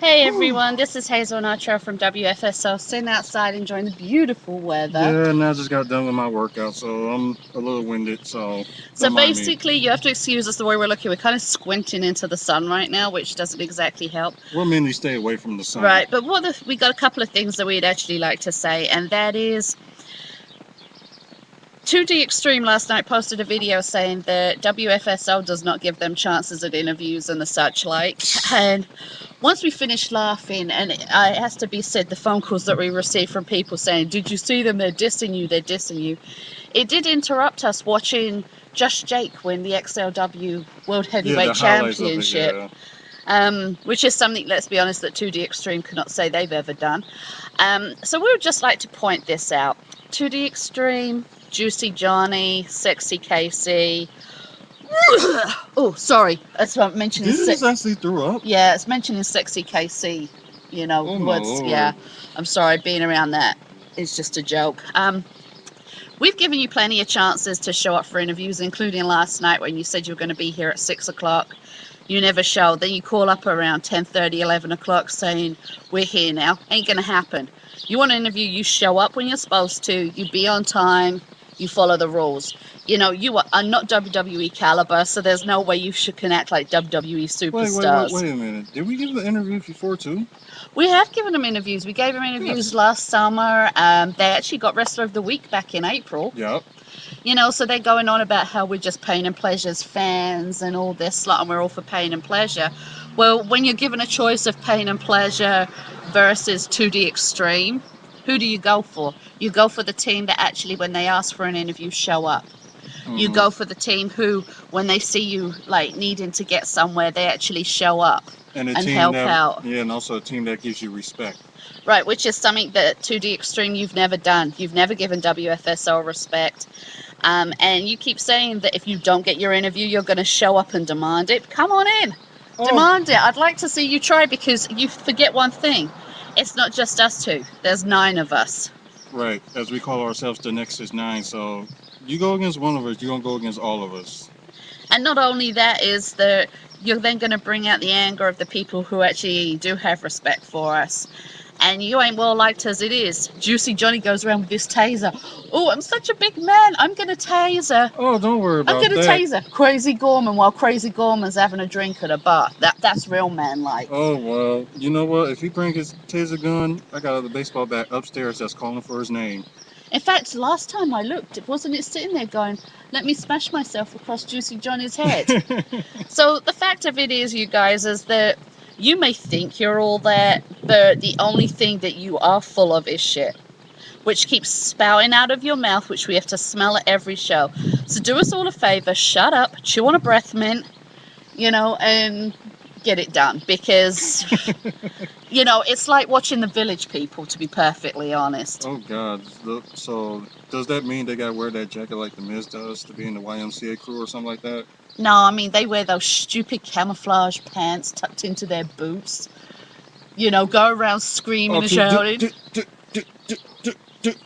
Hey everyone, this is Hazel and Artrell from WFSO, sitting outside enjoying the beautiful weather. Yeah, and I just got done with my workout, so I'm a little winded, so So don't mind me. basically, you have to excuse us the way we're looking. We're kind of squinting into the sun right now, which doesn't exactly help. Well, mainly stay away from the sun. Right, but we got a couple of things that we'd actually like to say, and that is 2dxtreme last night posted a video saying that WFSO does not give them chances at interviews and the such like. And once we finished laughing, and it has to be said, the phone calls that we received from people saying, "Did you see them? They're dissing you. They're dissing you." It did interrupt us watching Just Jake win the XLW World Heavyweight Championship, which is something, let's be honest, that 2dxtreme cannot say they've ever done. So we would just like to point this out. 2dxtreme, Juicy Johnny, Sexy Casey. Oh, sorry. That's what I'm mentioning. Did you just actually throw up? Yeah, it's mentioning Sexy Casey. You know, Oh my words. Lord. Yeah, I'm sorry. Being around that is just a joke. We've given you plenty of chances to show up for interviews, including last night when you said you were going to be here at 6 o'clock. You never showed. Then you call up around 10:30, 11 o'clock saying, "We're here now." Ain't going to happen. You want to interview, you show up when you're supposed to. You be on time. You follow the rules. You know, you are not WWE caliber, so there's no way you can act like WWE superstars. Wait a minute. Did we give the interview before too? We have given them interviews. We gave them interviews last summer. They actually got Wrestler of the Week back in April. Yep. You know, so they're going on about how we're just Pain and Pleasure's fans and all this lot, and we're all for Pain and Pleasure. Well, when you're given a choice of Pain and Pleasure versus 2dxtreme, who do you go for? You go for the team that actually, when they ask for an interview, show up. You go for the team who, when they see you like needing to get somewhere, they actually show up and help out. Yeah, and also a team that gives you respect. Right, which is something that 2dxtreme you've never done. You've never given WFSO respect. And you keep saying that if you don't get your interview, you're going to show up and demand it. Come on in. Demand it. I'd like to see you try, because you forget one thing. It's not just us two. There's 9 of us. Right, as we call ourselves the Nexus 9, so you go against one of us, you're going to go against all of us. And not only that is that you're then going to bring out the anger of the people who actually do have respect for us. And you ain't well liked as it is. Juicy Johnny goes around with this taser. "Oh, I'm such a big man. I'm going to taser. Oh, don't worry about I'm going to that. taser Crazy Gorman while Crazy Gorman's having a drink at a bar." That's real man-like. Oh, well, you know what? If he brings his taser gun, I got a baseball bat upstairs that's calling for his name. In fact, last time I looked, wasn't it sitting there going, "Let me smash myself across Juicy Johnny's head"? So the fact of it is, you guys, is that you may think you're all that, but the only thing that you are full of is shit, which keeps spouting out of your mouth, which we have to smell at every show. So do us all a favor, shut up, chew on a breath mint, you know, and get it done, because you know, it's like watching The Village People, to be perfectly honest. Oh, God. So does that mean they got to wear that jacket like The Miz does to be in the YMCA crew or something like that? No, I mean, they wear those stupid camouflage pants tucked into their boots, you know, go around screaming and shouting.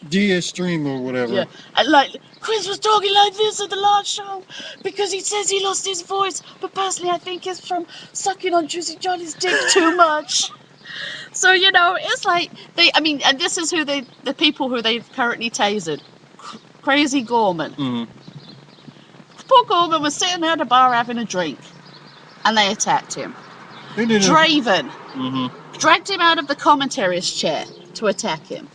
DStream or whatever. Yeah, and like Chris was talking like this at the last show because he says he lost his voice, but personally I think it's from sucking on Juicy Johnny's dick too much. So, you know, it's like and this is who the people who they've currently tasered. Crazy Gorman. Mm-hmm. Poor Gorman was sitting at a bar having a drink, and they attacked him. They did Draven Mm-hmm. dragged him out of the commentary's chair to attack him.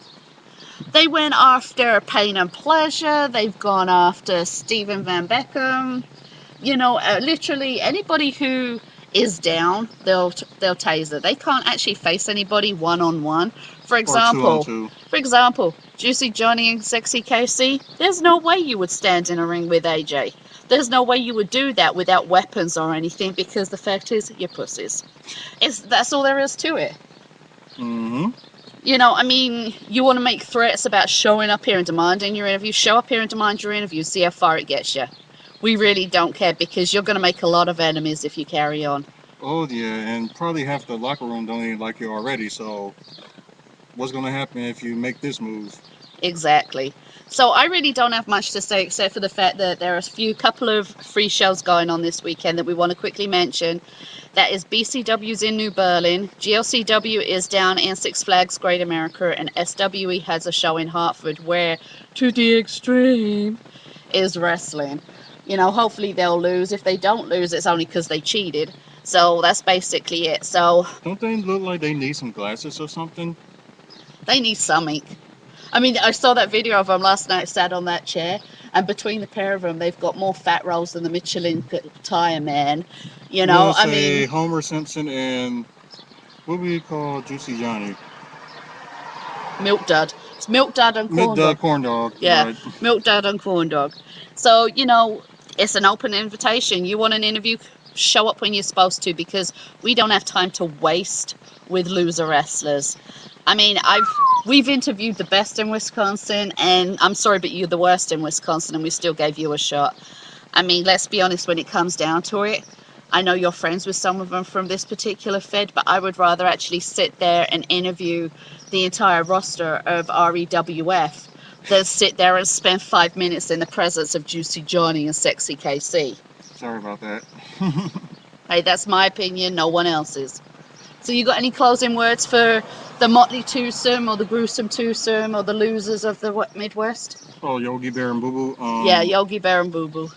They went after Pain and Pleasure. They've gone after Steven Van Beckham. You know, literally anybody who is down, they'll taser. They can't actually face anybody one-on-one. For example, Juicy Johnny and Sexy Casey, there's no way you would stand in a ring with AJ. There's no way you would do that without weapons or anything, because the fact is, you're pussies. That's all there is to it. Mm-hmm. You know, I mean, you want to make threats about showing up here and demanding your interview? Show up here and demand your interview, see how far it gets you. We really don't care, because you're going to make a lot of enemies if you carry on. Oh, yeah, and probably half the locker room don't even like you already, so what's going to happen if you make this move? Exactly. So I really don't have much to say except for the fact that there are a couple of free shows going on this weekend that we want to quickly mention. That is BCW's in New Berlin, GLCW is down in Six Flags Great America, and SWE has a show in Hartford where 2dxtreme is wrestling. You know, hopefully they'll lose. If they don't lose, it's only because they cheated. So that's basically it. So Don't they look like they need some glasses or something? they need something. I mean, I saw that video of them last night sat on that chair, and between the pair of them, they've got more fat rolls than the Michelin tire man. You know, I mean, Homer Simpson and what we call Juicy Johnny? Milk Dud. It's Milk Dud and Corn Dog. Corn Dog. Yeah, Right. Milk Dud and Corn Dog. So, you know, it's an open invitation. You want an interview, show up when you're supposed to, because we don't have time to waste with loser wrestlers. I mean, we've interviewed the best in Wisconsin, and I'm sorry, but you're the worst in Wisconsin, and we still gave you a shot. I mean, let's be honest, when it comes down to it, I know you're friends with some of them from this particular fed, but I would rather actually sit there and interview the entire roster of REWF than sit there and spend 5 minutes in the presence of Juicy Johnny and Sexy KC. Sorry about that. Hey, that's my opinion, no one else's. So you got any closing words for the Motley Twosome or the Gruesome Twosome or the losers of the Midwest? Oh, Yogi Bear and Boo Boo. Yeah, Yogi Bear and Boo Boo.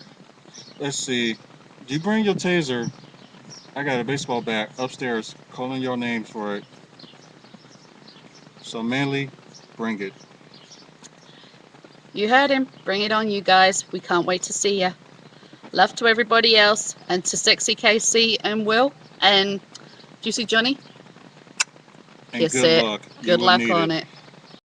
Let's see. Do you bring your taser? I got a baseball bat upstairs calling your name for it. So Manly, bring it. You heard him. Bring it on, you guys. We can't wait to see ya. Love to everybody else, and to Sexy KC and Will and Juicy Johnny. And Kiss good it. luck. Good luck on it.